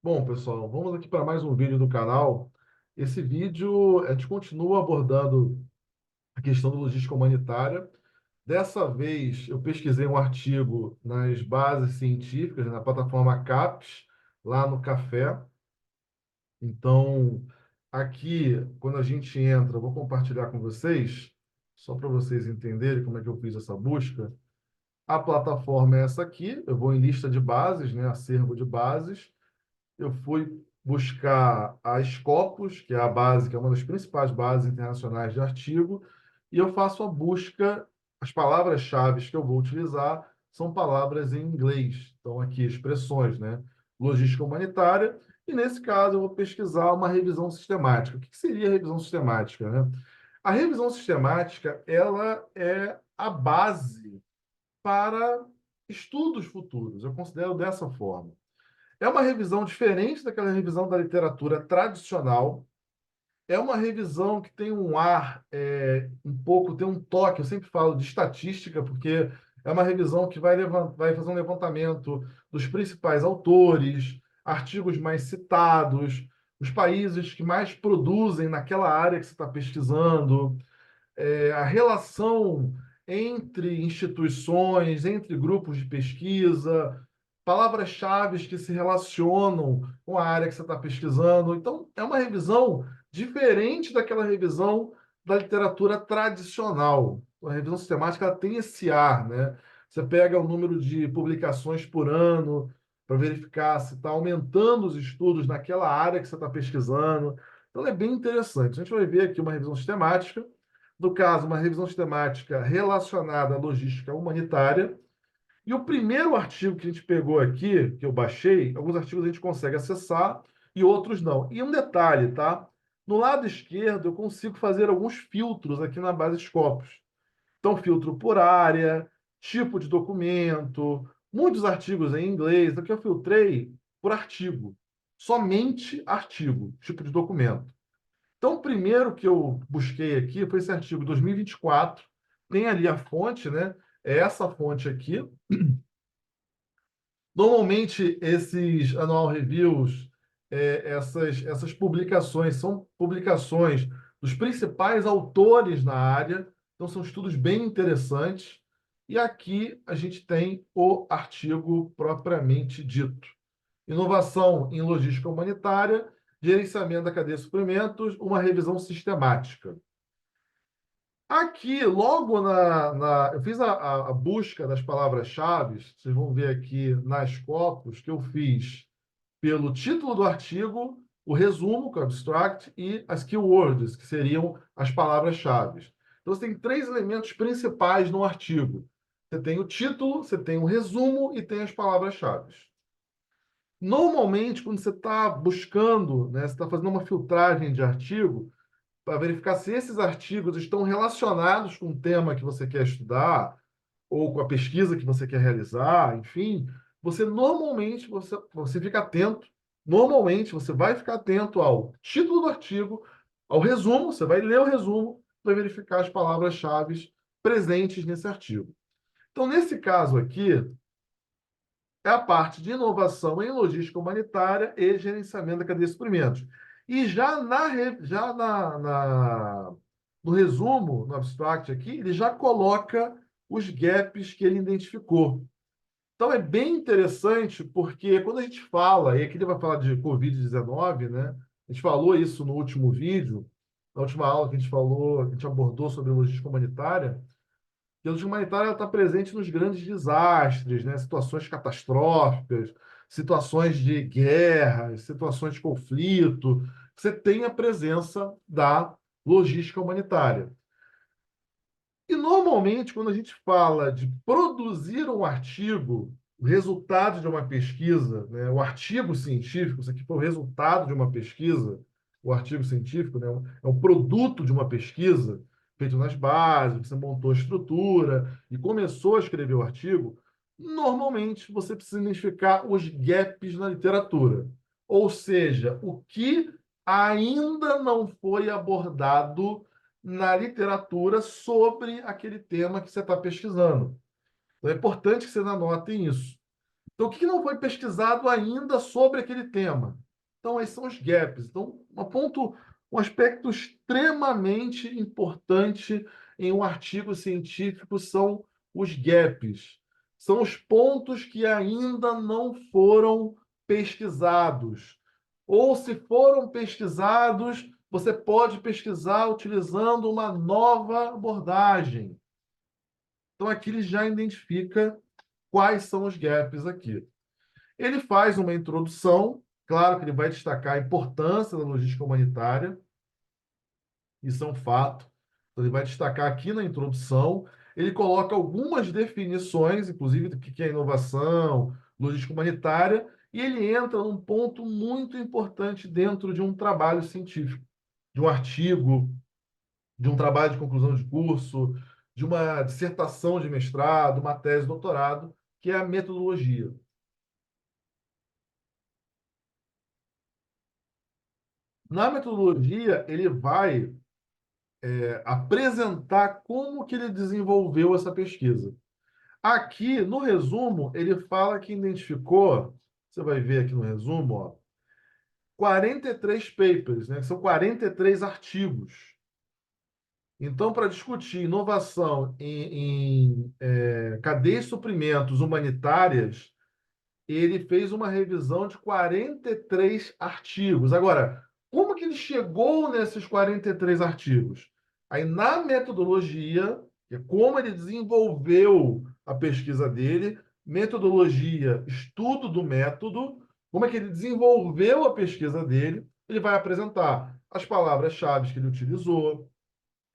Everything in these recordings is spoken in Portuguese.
Bom, pessoal, vamos aqui para mais um vídeo do canal. Esse vídeo a gente continua abordando a questão da logística humanitária. Dessa vez eu pesquisei um artigo nas bases científicas, na plataforma CAPES, lá no Café. Então, aqui, quando a gente entra, eu vou compartilhar com vocês, só para vocês entenderem como é que eu fiz essa busca. A plataforma é essa aqui, eu vou em lista de bases, né, acervo de bases. Eu fui buscar a Scopus, que é a base, que é uma das principais bases internacionais de artigo, e eu faço a busca. As palavras-chave que eu vou utilizar são palavras em inglês. Então, aqui, expressões, né? Logística humanitária, e nesse caso eu vou pesquisar uma revisão sistemática. O que seria a revisão sistemática, né? A revisão sistemática, ela é a base para estudos futuros. Eu considero dessa forma. É uma revisão diferente daquela revisão da literatura tradicional. É uma revisão que tem um ar, um pouco, tem um toque, eu sempre falo de estatística, porque é uma revisão que vai fazer um levantamento dos principais autores, artigos mais citados, os países que mais produzem naquela área que você está pesquisando, a relação entre instituições, entre grupos de pesquisa, palavras-chave que se relacionam com a área que você está pesquisando. Então, é uma revisão diferente daquela revisão da literatura tradicional. A revisão sistemática ela tem esse ar, né? Você pega o número de publicações por ano para verificar se está aumentando os estudos naquela área que você está pesquisando. Então, é bem interessante. A gente vai ver aqui uma revisão sistemática, no caso, uma revisão sistemática relacionada à logística humanitária. E o primeiro artigo que a gente pegou aqui, que eu baixei, alguns artigos a gente consegue acessar e outros não. E um detalhe, tá? No lado esquerdo, eu consigo fazer alguns filtros aqui na base Scopus. Então, filtro por área, tipo de documento, muitos artigos em inglês. Aqui eu filtrei por artigo, somente artigo, tipo de documento. Então, o primeiro que eu busquei aqui foi esse artigo 2024. Tem ali a fonte, né? É essa fonte aqui. Normalmente, esses annual reviews, essas publicações, são publicações dos principais autores na área. Então, são estudos bem interessantes. E aqui a gente tem o artigo propriamente dito. Inovação em logística humanitária, gerenciamento da cadeia de suprimentos, uma revisão sistemática. Aqui, logo eu fiz a busca das palavras-chave, vocês vão ver aqui nas copos que eu fiz pelo título do artigo, o resumo, que é o abstract, e as keywords, que seriam as palavras-chave. Então, você tem três elementos principais no artigo. Você tem o título, você tem o resumo e tem as palavras-chave. Normalmente, quando você está buscando, né, você está fazendo uma filtragem de artigo, para verificar se esses artigos estão relacionados com o tema que você quer estudar, ou com a pesquisa que você quer realizar, enfim, você fica atento, normalmente você vai ficar atento ao título do artigo, ao resumo, você vai ler o resumo, vai verificar as palavras-chave presentes nesse artigo. Então, nesse caso aqui, é a parte de inovação em logística humanitária e gerenciamento da cadeia de suprimentos. E no resumo, no abstract aqui, ele já coloca os gaps que ele identificou. Então é bem interessante porque quando a gente fala, e aqui ele vai falar de Covid-19, né? A gente falou isso no último vídeo, na última aula que a gente falou, a gente abordou sobre logística humanitária. E a logística humanitária está presente nos grandes desastres, né? Situações catastróficas, situações de guerra, situações de conflito. Você tem a presença da logística humanitária. E, normalmente, quando a gente fala de produzir um artigo, o resultado de uma pesquisa, né? O artigo científico, isso aqui foi o resultado de uma pesquisa, o artigo científico, né? É um produto de uma pesquisa feito nas bases, você montou a estrutura e começou a escrever o artigo. Normalmente, você precisa identificar os gaps na literatura, ou seja, o que ainda não foi abordado na literatura sobre aquele tema que você está pesquisando. Então, é importante que vocês anotem isso. Então, o que não foi pesquisado ainda sobre aquele tema? Então, esses são os gaps. Então, um aspecto extremamente importante em um artigo científico são os gaps. São os pontos que ainda não foram pesquisados. Ou, se foram pesquisados, você pode pesquisar utilizando uma nova abordagem. Então, aqui ele já identifica quais são os gaps aqui. Ele faz uma introdução, claro que ele vai destacar a importância da logística humanitária, isso é um fato. Então, ele vai destacar aqui na introdução, ele coloca algumas definições, inclusive do que é inovação, logística humanitária, e ele entra num ponto muito importante dentro de um trabalho científico, de um artigo, de um trabalho de conclusão de curso, de uma dissertação de mestrado, uma tese de doutorado, que é a metodologia. Na metodologia, ele vai apresentar como que ele desenvolveu essa pesquisa. Aqui, no resumo, ele fala que identificou, você vai ver aqui no resumo, ó, 43 papers, né? São 43 artigos. Então, para discutir inovação em cadeias de suprimentos humanitárias, ele fez uma revisão de 43 artigos. Agora, como que ele chegou nesses 43 artigos? Aí, na metodologia, que é como ele desenvolveu a pesquisa dele, metodologia, estudo do método, como é que ele desenvolveu a pesquisa dele, ele vai apresentar as palavras-chave que ele utilizou,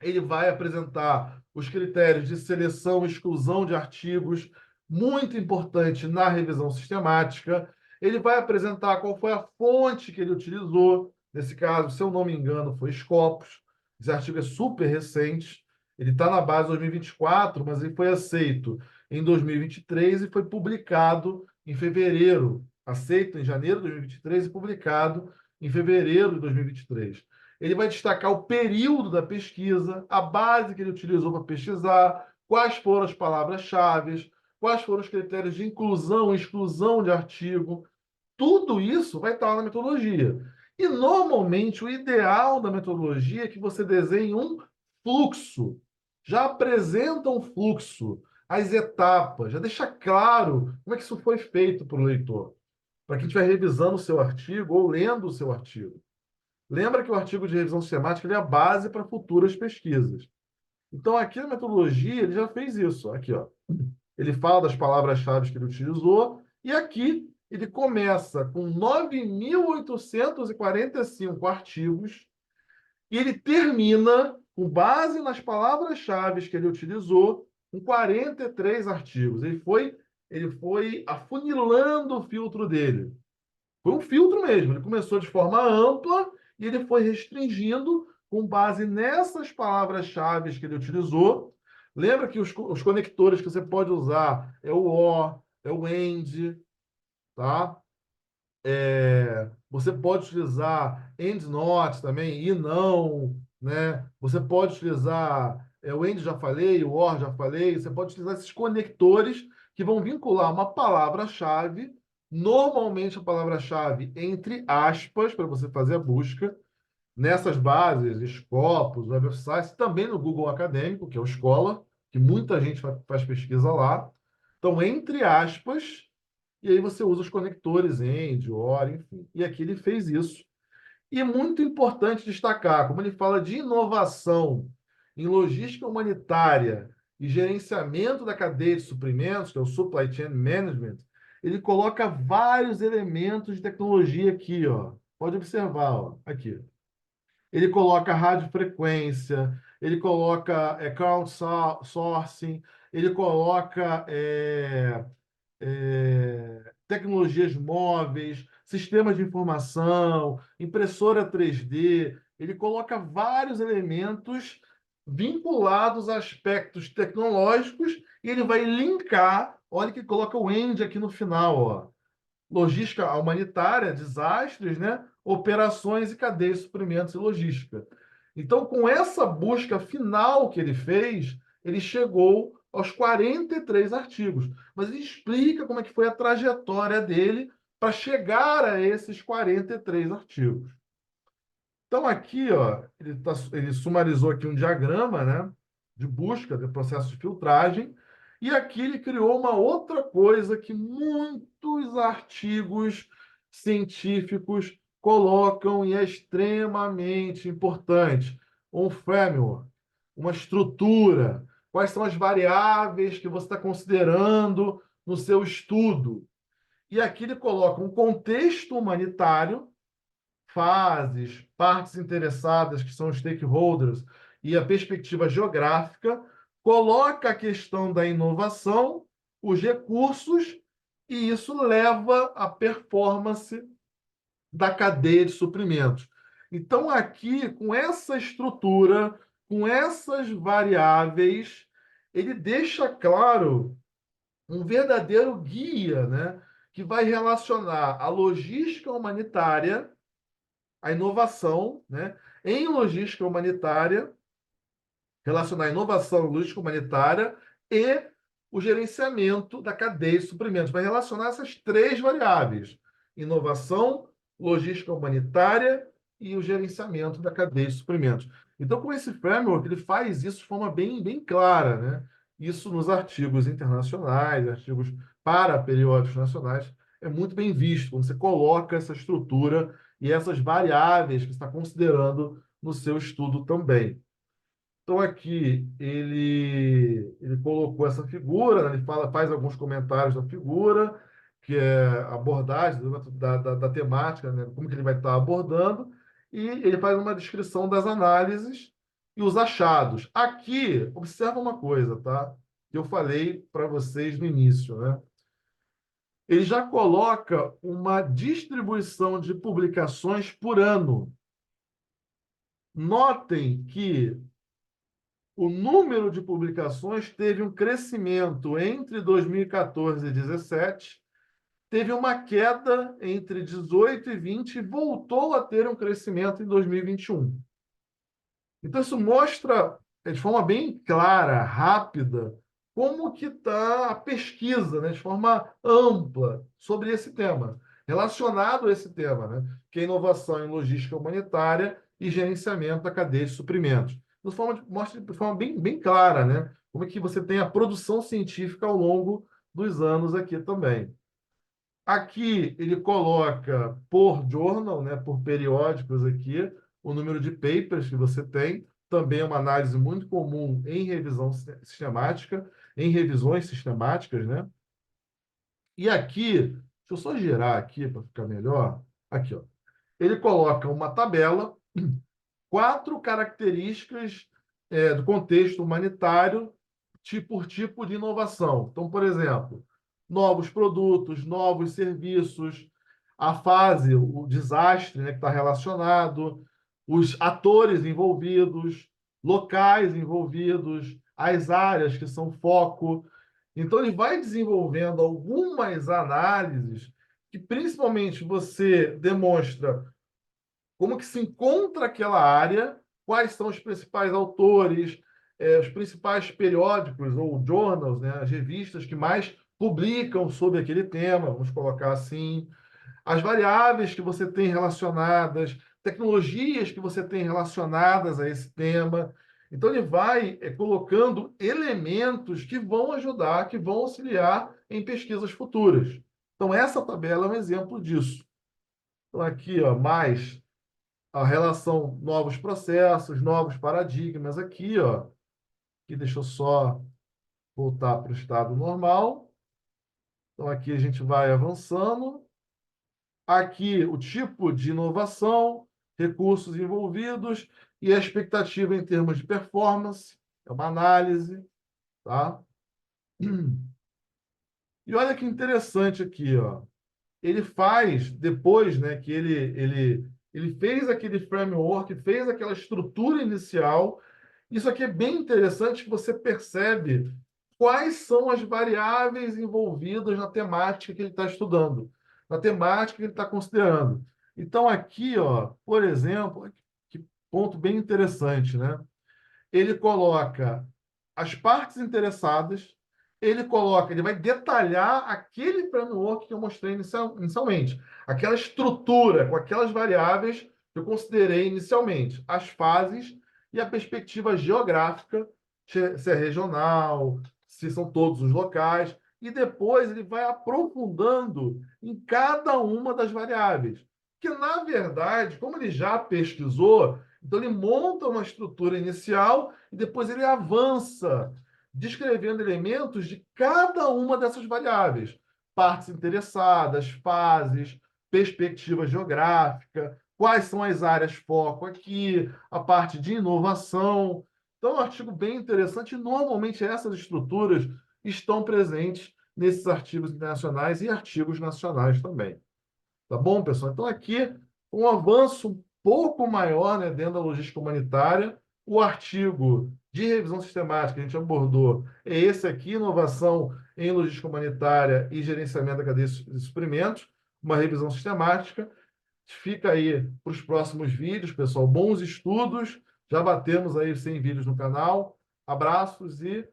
ele vai apresentar os critérios de seleção e exclusão de artigos, muito importante na revisão sistemática. Ele vai apresentar qual foi a fonte que ele utilizou. Nesse caso, se eu não me engano, foi Scopus. Esse artigo é super recente. Ele está na base 2024, mas ele foi aceito em 2023 e foi publicado em fevereiro. Aceito em janeiro de 2023 e publicado em fevereiro de 2023. Ele vai destacar o período da pesquisa, a base que ele utilizou para pesquisar, quais foram as palavras-chave, quais foram os critérios de inclusão e exclusão de artigo. Tudo isso vai estar na metodologia. E, normalmente, o ideal da metodologia é que você desenhe um fluxo. Já apresenta um fluxo, as etapas, já deixa claro como é que isso foi feito para o leitor, para quem estiver revisando o seu artigo ou lendo o seu artigo. Lembra que o artigo de revisão sistemática ele é a base para futuras pesquisas. Então, aqui na metodologia, ele já fez isso. Aqui, ó. Ele fala das palavras-chave que ele utilizou, e aqui ele começa com 9.845 artigos, e ele termina, com base nas palavras-chave que ele utilizou, com 43 artigos. Ele foi afunilando o filtro dele. Foi um filtro mesmo. Ele começou de forma ampla e ele foi restringindo com base nessas palavras-chave que ele utilizou. Lembra que os conectores que você pode usar é o OR, é o AND, tá? Você pode utilizar AND NOT também, e não, né? Você pode utilizar o AND já falei, o OR já falei. Você pode utilizar esses conectores que vão vincular uma palavra-chave, normalmente a palavra-chave entre aspas, para você fazer a busca, nessas bases, Scopus, Web of Science, também no Google Acadêmico, que é o Scholar, que muita gente faz pesquisa lá. Então, entre aspas, e aí você usa os conectores END, OR, enfim. E aqui ele fez isso. E é muito importante destacar, como ele fala de inovação em logística humanitária e gerenciamento da cadeia de suprimentos, que é o Supply Chain Management, ele coloca vários elementos de tecnologia aqui, ó. Pode observar, ó, aqui. Ele coloca radiofrequência, ele coloca crowdsourcing, ele coloca tecnologias móveis, sistemas de informação, impressora 3D. Ele coloca vários elementos vinculados a aspectos tecnológicos e ele vai linkar. Olha que coloca o END aqui no final, ó. Logística humanitária, desastres, né? Operações e cadeias de suprimentos e logística. Então, com essa busca final que ele fez, ele chegou aos 43 artigos. Mas ele explica como é que foi a trajetória dele para chegar a esses 43 artigos. Então, aqui, ó, ele sumarizou aqui um diagrama, né, de busca de processo de filtragem, e aqui ele criou uma outra coisa que muitos artigos científicos colocam e é extremamente importante: um framework, uma estrutura. Quais são as variáveis que você está considerando no seu estudo? E aqui ele coloca um contexto humanitário, fases, partes interessadas, que são os stakeholders, e a perspectiva geográfica, coloca a questão da inovação, os recursos, e isso leva à performance da cadeia de suprimentos. Então, aqui, com essa estrutura, com essas variáveis, ele deixa claro um verdadeiro guia, né, que vai relacionar a logística humanitária, a inovação, né, em logística humanitária, relacionar a inovação, logística humanitária e o gerenciamento da cadeia de suprimentos. Vai relacionar essas três variáveis: inovação, logística humanitária e o gerenciamento da cadeia de suprimentos. Então, com esse framework, ele faz isso de forma bem clara, né? Isso nos artigos internacionais, artigos para periódicos nacionais, é muito bem visto, quando você coloca essa estrutura e essas variáveis que você está considerando no seu estudo também. Então, aqui ele colocou essa figura, né? Ele faz alguns comentários da figura, que é a abordagem da temática, né? Como que ele vai estar abordando, e ele faz uma descrição das análises e os achados. Aqui, observa uma coisa, tá? Que eu falei para vocês no início, né? Ele já coloca uma distribuição de publicações por ano. Notem que o número de publicações teve um crescimento entre 2014 e 2017, teve uma queda entre 18 e 20 e voltou a ter um crescimento em 2021. Então, isso mostra de forma bem clara, rápida, como que está a pesquisa, né, de forma ampla sobre esse tema, relacionado a esse tema, né, que é inovação em logística humanitária e gerenciamento da cadeia de suprimentos. Mostra de forma bem clara, né, como é que você tem a produção científica ao longo dos anos aqui também. Aqui ele coloca por journal, né, por periódicos aqui, o número de papers que você tem. Também é uma análise muito comum em revisão sistemática, em revisões sistemáticas, né? E aqui, deixa eu só girar aqui para ficar melhor. Aqui, ó. Ele coloca uma tabela, 4 características do contexto humanitário por tipo de inovação. Então, por exemplo, novos produtos, novos serviços, a fase, o desastre, né, que está relacionado, os atores envolvidos, locais envolvidos, as áreas que são foco. Então, ele vai desenvolvendo algumas análises que, principalmente, você demonstra como que se encontra aquela área, quais são os principais autores, os principais periódicos ou journals, né, as revistas que mais publicam sobre aquele tema, vamos colocar assim, as variáveis que você tem relacionadas, tecnologias que você tem relacionadas a esse tema. Então, ele vai colocando elementos que vão ajudar, que vão auxiliar em pesquisas futuras. Então, essa tabela é um exemplo disso. Então, aqui, ó, mais a relação novos processos, novos paradigmas aqui, ó. Aqui deixa eu só voltar para o estado normal. Então, aqui a gente vai avançando. Aqui o tipo de inovação, recursos envolvidos e a expectativa em termos de performance. É uma análise, tá? E olha que interessante aqui, ó. Ele faz, depois, né, que ele fez aquele framework, fez aquela estrutura inicial. Isso aqui é bem interessante, que você percebe quais são as variáveis envolvidas na temática que ele está estudando, na temática que ele está considerando. Então, aqui, ó, por exemplo, que ponto bem interessante, né? Ele coloca as partes interessadas, ele vai detalhar aquele framework que eu mostrei inicialmente, aquela estrutura com aquelas variáveis que eu considerei inicialmente, as fases e a perspectiva geográfica, se é regional, se são todos os locais, e depois ele vai aprofundando em cada uma das variáveis. Que, na verdade, como ele já pesquisou, então ele monta uma estrutura inicial e depois ele avança, descrevendo elementos de cada uma dessas variáveis, partes interessadas, fases, perspectiva geográfica, quais são as áreas foco aqui, a parte de inovação. Então, é um artigo bem interessante, e normalmente essas estruturas estão presentes nesses artigos internacionais e artigos nacionais também. Tá bom, pessoal? Então, aqui, um avanço um pouco maior, né, dentro da logística humanitária. O artigo de revisão sistemática que a gente abordou é esse aqui, inovação em logística humanitária e gerenciamento da cadeia de suprimentos, uma revisão sistemática. Fica aí para os próximos vídeos, pessoal. Bons estudos. Já batemos aí 100 vídeos no canal. Abraços e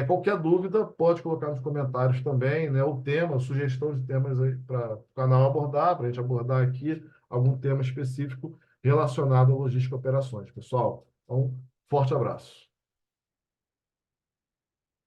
qualquer dúvida, pode colocar nos comentários também, né? O tema, sugestão de temas aí para o canal abordar, para a gente abordar aqui algum tema específico relacionado à logística e operações, pessoal. Então, forte abraço.